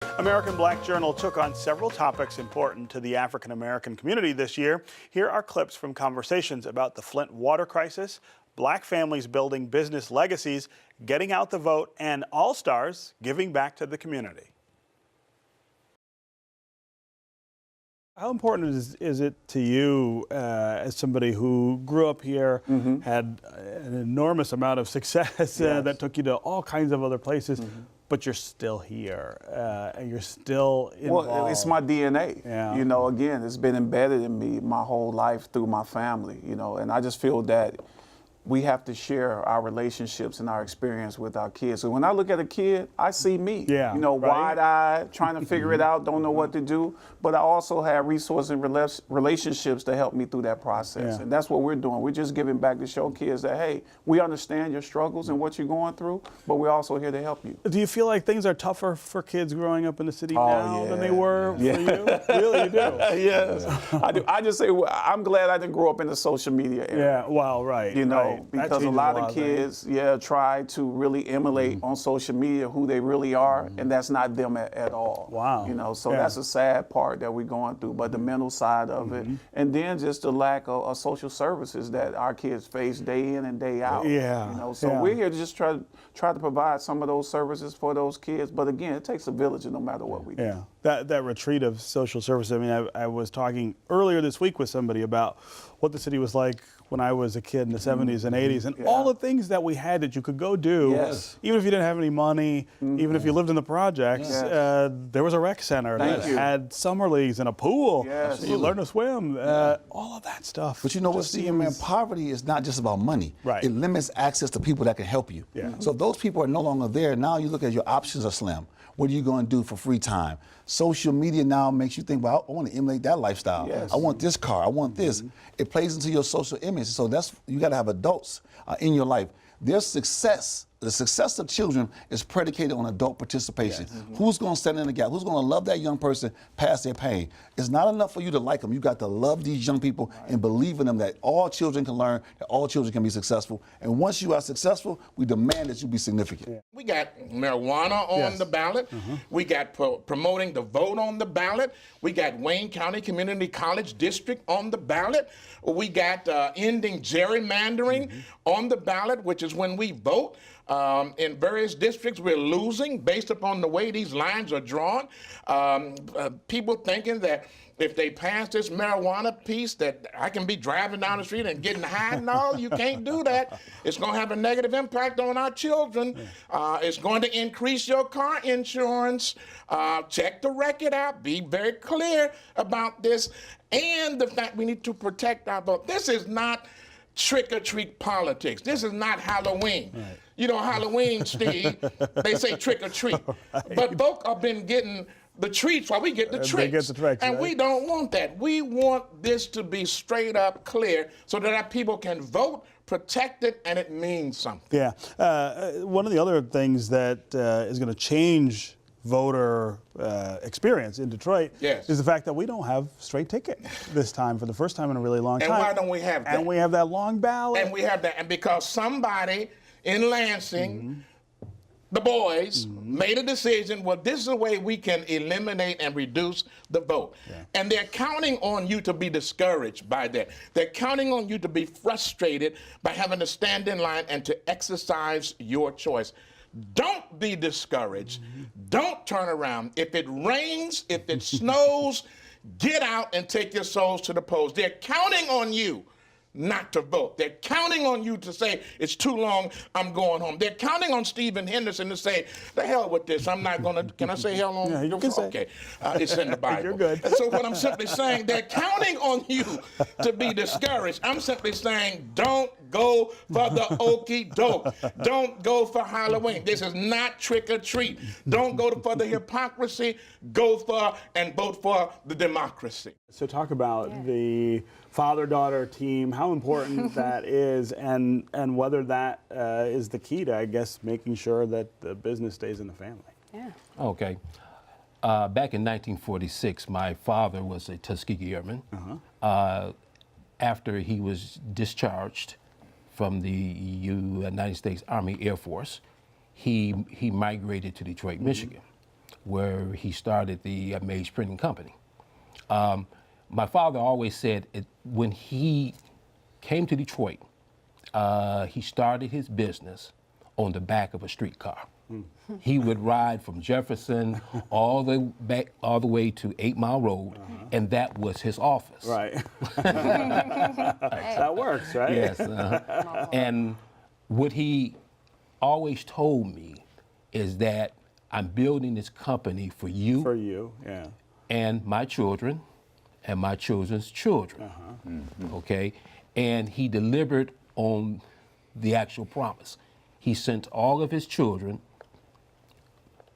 American Black Journal took on several topics important to the African American community this year. Here are clips from conversations about the Flint Water Crisis, Black families building business legacies, getting out the vote, and all-stars giving back to the community. How important is it to you as somebody who grew up here, had an enormous amount of success that took you to all kinds of other places, but you're still here and you're still involved? Well, it's my DNA. Yeah. You know, again, it's been embedded in me my whole life through my family, you know, and I just feel that we have to share our relationships and our experience with our kids. So when I look at a kid, I see me, Yeah, you know, right? wide-eyed, trying to figure it out, don't know what to do, but I also have resources and relationships to help me through that process. Yeah. And that's what we're doing. We're just giving back to show kids that, hey, we understand your struggles and what you're going through, but we're also here to help you. Do you feel like things are tougher for kids growing up in the city now than they were for you? Really, you do? Yes, I do. I just say, well, I'm glad I didn't grow up in the social media era. Yeah, well, right. You know, right. because a lot of kids, try to really emulate on social media who they really are, and that's not them at all. Wow. You know, so that's a sad part that we're going through, but the mental side of it, and then just the lack of social services that our kids face day in and day out. Yeah. You know, so we're here to just try to provide some of those services for those kids, but again, it takes a village no matter what we do. Yeah, that retreat of social services. I mean, I was talking earlier this week with somebody about what the city was like when I was a kid in the 70s and 80s, and all the things that we had that you could go do, even if you didn't have any money, even if you lived in the projects. There was a rec center that had summer leagues and a pool. You learn to swim, all of that stuff. But you know what, Steve, man, poverty is not just about money. Right. It limits access to people that can help you. So if those people are no longer there, now you look at your options are slim. What are you going to do for free time? Social media now makes you think, well, I want to emulate that lifestyle. I want this car. I want this. It plays into your social image. So you got to have adults in your life. Their success, the success of children is predicated on adult participation. Who's going to stand in the gap? Who's going to love that young person past their pain? It's not enough for you to like them. You got to love these young people and believe in them that all children can learn, that all children can be successful. And once you are successful, we demand that you be significant. We got marijuana on the ballot. We got promoting the vote on the ballot. We got Wayne County Community College District on the ballot. We got ending gerrymandering on the ballot, which is when we vote. In various districts, we're losing based upon the way these lines are drawn. People thinking that if they pass this marijuana piece that I can be driving down the street and getting high. No, you can't do that. It's going to have a negative impact on our children. It's going to increase your car insurance. Check the record out. Be very clear about this. And the fact we need to protect our vote. This is not trick-or-treat politics. This is not Halloween. You know, Halloween, Steve, they say trick-or-treat. But folk have been getting the treats while we get the tricks. And we don't want that. We want this to be straight up clear so that our people can vote, protect it, and it means something. Yeah. One of the other things that is going to change voter experience in Detroit is the fact that we don't have straight ticket this time for the first time in a really long time. And why don't we have that? And we have that long ballot. And we have that. And because somebody in Lansing, the boys, made a decision, well, this is the way we can eliminate and reduce the vote. And they're counting on you to be discouraged by that. They're counting on you to be frustrated by having to stand in line and to exercise your choice. Don't be discouraged. Don't turn around. If it rains, if it snows, get out and take your souls to the polls. They're counting on you not to vote. They're counting on you to say, it's too long, I'm going home. They're counting on Stephen Henderson to say, the hell with this, I'm not going to, can I say hell on? Yeah, you can say. Okay, it's in the Bible. You're good. And so what I'm simply saying, they're counting on you to be discouraged. I'm simply saying, don't go for the okie doke. Don't go for Halloween. This is not trick or treat. Don't go for the hypocrisy. Go for and vote for the democracy. So talk about the father-daughter team, how important that is, and whether that is the key to, I guess, making sure that the business stays in the family. Okay. Back in 1946, my father was a Tuskegee Airman. After he was discharged from the United States Army Air Force, he migrated to Detroit, Michigan. where he started the Mage Printing Company. My father always said when he came to Detroit, he started his business on the back of a streetcar. He would ride from Jefferson all the way to 8 Mile Road, and that was his office. Right. That works, right? Yes. And what he always told me is that I'm building this company for you. For you, yeah. And my children, and my children's children. Okay? And he delivered on the actual promise. He sent all of his children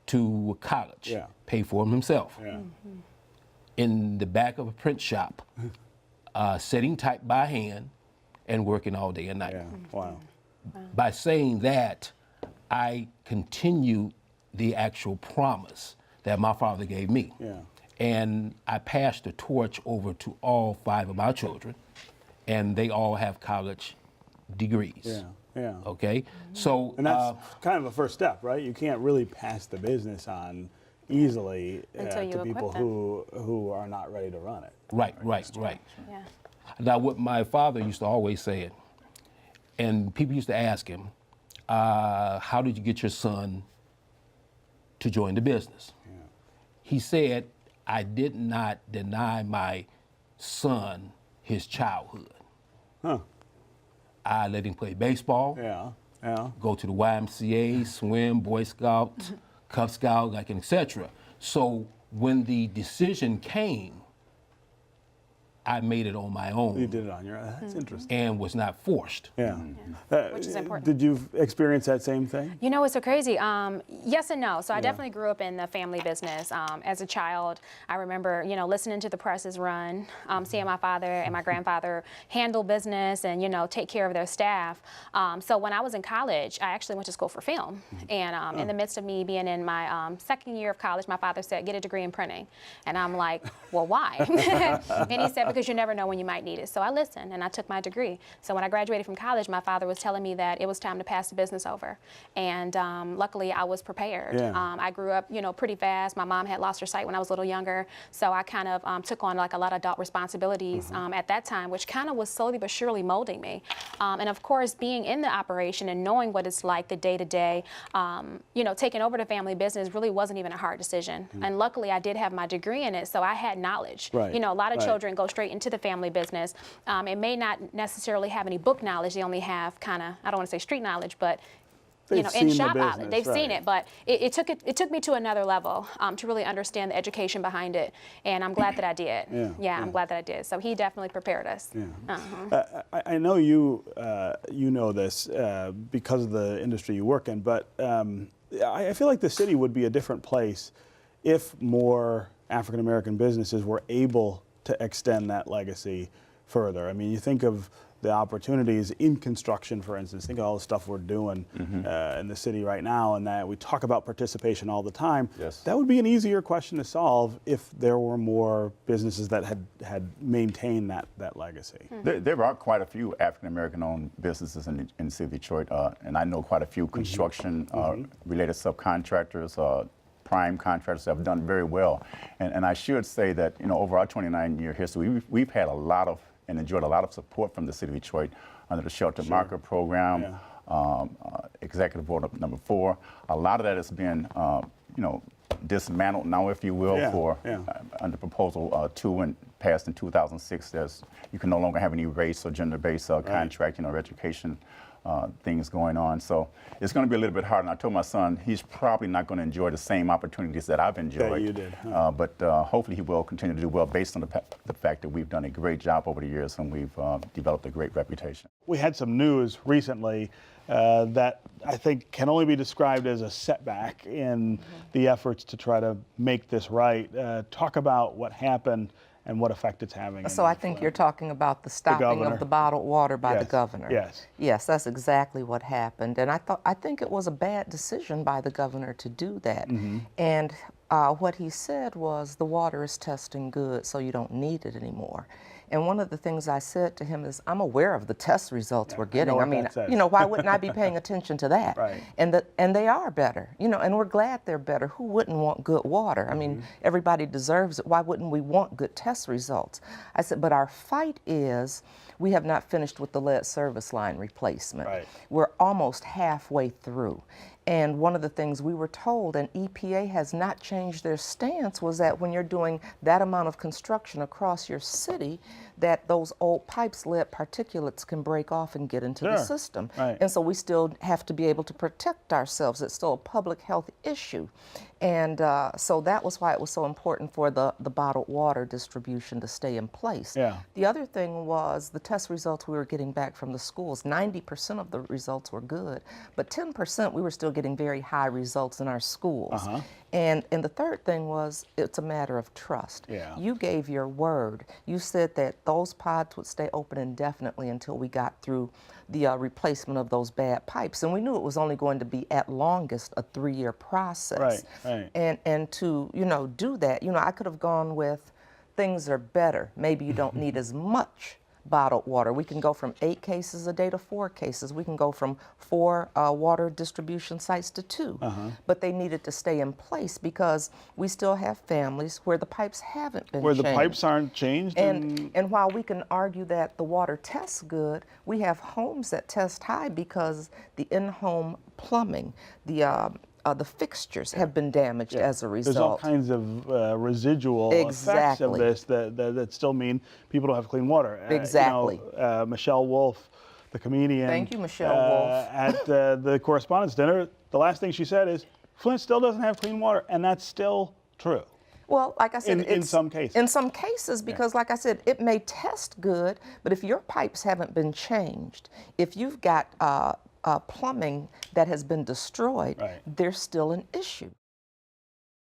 to college, pay for them himself. In the back of a print shop, setting type by hand and working all day and night. Yeah. Wow. By saying that, I continue the actual promise that my father gave me. Yeah. And I passed the torch over to all 5 of my children, and they all have college degrees. Yeah. Yeah. Okay? So, and that's kind of a first step, right? You can't really pass the business on easily Until you to people equip them. who are not ready to run it. right. Yeah. Now, what my father used to always say, and people used to ask him, how did you get your son to join the business? He said, I did not deny my son his childhood. Huh. I let him play baseball, go to the YMCA, swim, Boy Scouts, Cub Scout, like, and etc. So when the decision came, I made it on my own. You did it on your own. That's interesting. And was not forced. Yeah. Which is important. Did you experience that same thing? You know, it's so crazy. Yes and no. So I definitely grew up in the family business. As a child, I remember, you know, listening to the presses run, seeing my father and my grandfather handle business and, you know, take care of their staff. So when I was in college, I actually went to school for film. And in the midst of me being in my second year of college, my father said, get a degree in printing. And I'm like, well, why? And he said, because you never know when you might need it. So I listened and I took my degree. So when I graduated from college, my father was telling me that it was time to pass the business over. And luckily I was prepared. I grew up, you know, pretty fast. My mom had lost her sight when I was a little younger. So I kind of took on like a lot of adult responsibilities at that time, which kind of was slowly but surely molding me. And of course, being in the operation and knowing what it's like the day to day, you know, taking over the family business really wasn't even a hard decision. And luckily I did have my degree in it, so I had knowledge. You know, a lot of children go straight into the family business. It may not necessarily have any book knowledge. They only have kind of, I don't want to say street knowledge, but you know, in shop knowledge. They've seen it, but it took me to another level to really understand the education behind it, and I'm glad that I did. I'm glad that I did. So he definitely prepared us. I know you you know this because of the industry you work in, but I feel like the city would be a different place if more African American businesses were able to extend that legacy further. I mean, you think of the opportunities in construction, for instance. Think of all the stuff we're doing in the city right now, and that we talk about participation all the time. That would be an easier question to solve if there were more businesses that had maintained that legacy. There are quite a few African American owned businesses in the city of Detroit, and I know quite a few construction related subcontractors, prime contractors that have done very well. And I should say that, you know, over our 29-year history, we've had a lot of and enjoyed a lot of support from the city of Detroit under the Shelter Marker Program, Executive Order number 4. A lot of that has been, you know, dismantled now, if you will, under Proposal 2 and passed in 2006. You can no longer have any race or gender-based contracting or education things going on. So it's going to be a little bit hard. And I told my son he's probably not going to enjoy the same opportunities that I've enjoyed. That you did. But hopefully he will continue to do well based on the fact that we've done a great job over the years and we've developed a great reputation. We had some news recently that I think can only be described as a setback in the efforts to try to make this right. Talk about what happened and what effect it's having. So I think you're talking about the stopping of the bottled water by the governor. Yes, that's exactly what happened. And I think it was a bad decision by the governor to do that. And what he said was the water is testing good, so you don't need it anymore. And one of the things I said to him is, I'm aware of the test results we're getting. I mean, you know, why wouldn't I be paying attention to that? Right. And they are better, you know, and we're glad they're better. Who wouldn't want good water? I mean, everybody deserves it. Why wouldn't we want good test results? I said, but our fight is we have not finished with the lead service line replacement. Right. We're almost halfway through. And one of the things we were told, and EPA has not changed their stance, was that when you're doing that amount of construction across your city, that those old pipes, lead particulates can break off and get into the system. Right. And so we still have to be able to protect ourselves. It's still a public health issue. And so that was why it was so important for the bottled water distribution to stay in place. Yeah. The other thing was the test results we were getting back from the schools. 90% of the results were good, but 10% we were still getting very high results in our schools. And the third thing was it's a matter of trust. Yeah. You gave your word. You said that those pods would stay open indefinitely until we got through the replacement of those bad pipes. And we knew it was only going to be at longest a 3-year process. Right. And to, you know, do that, you know, I could have gone with things are better. Maybe you don't need as much bottled water. We can go from 8 cases a day to 4 cases. We can go from 4 water distribution sites to 2. But they needed to stay in place because we still have families where the pipes haven't been Where changed. the pipes aren't changed? And while we can argue that the water tests good, we have homes that test high because the in-home plumbing, the fixtures have been damaged as a result. There's all kinds of residual effects of this that still mean people don't have clean water. Exactly. You know, Michelle Wolf, the comedian. Thank you, Michelle Wolf. At the correspondence dinner, the last thing she said is, Flint still doesn't have clean water, and that's still true. Well, like I said, in some cases. In some cases, because like I said, it may test good, but if your pipes haven't been changed, if you've got plumbing that has been destroyed, there's still an issue.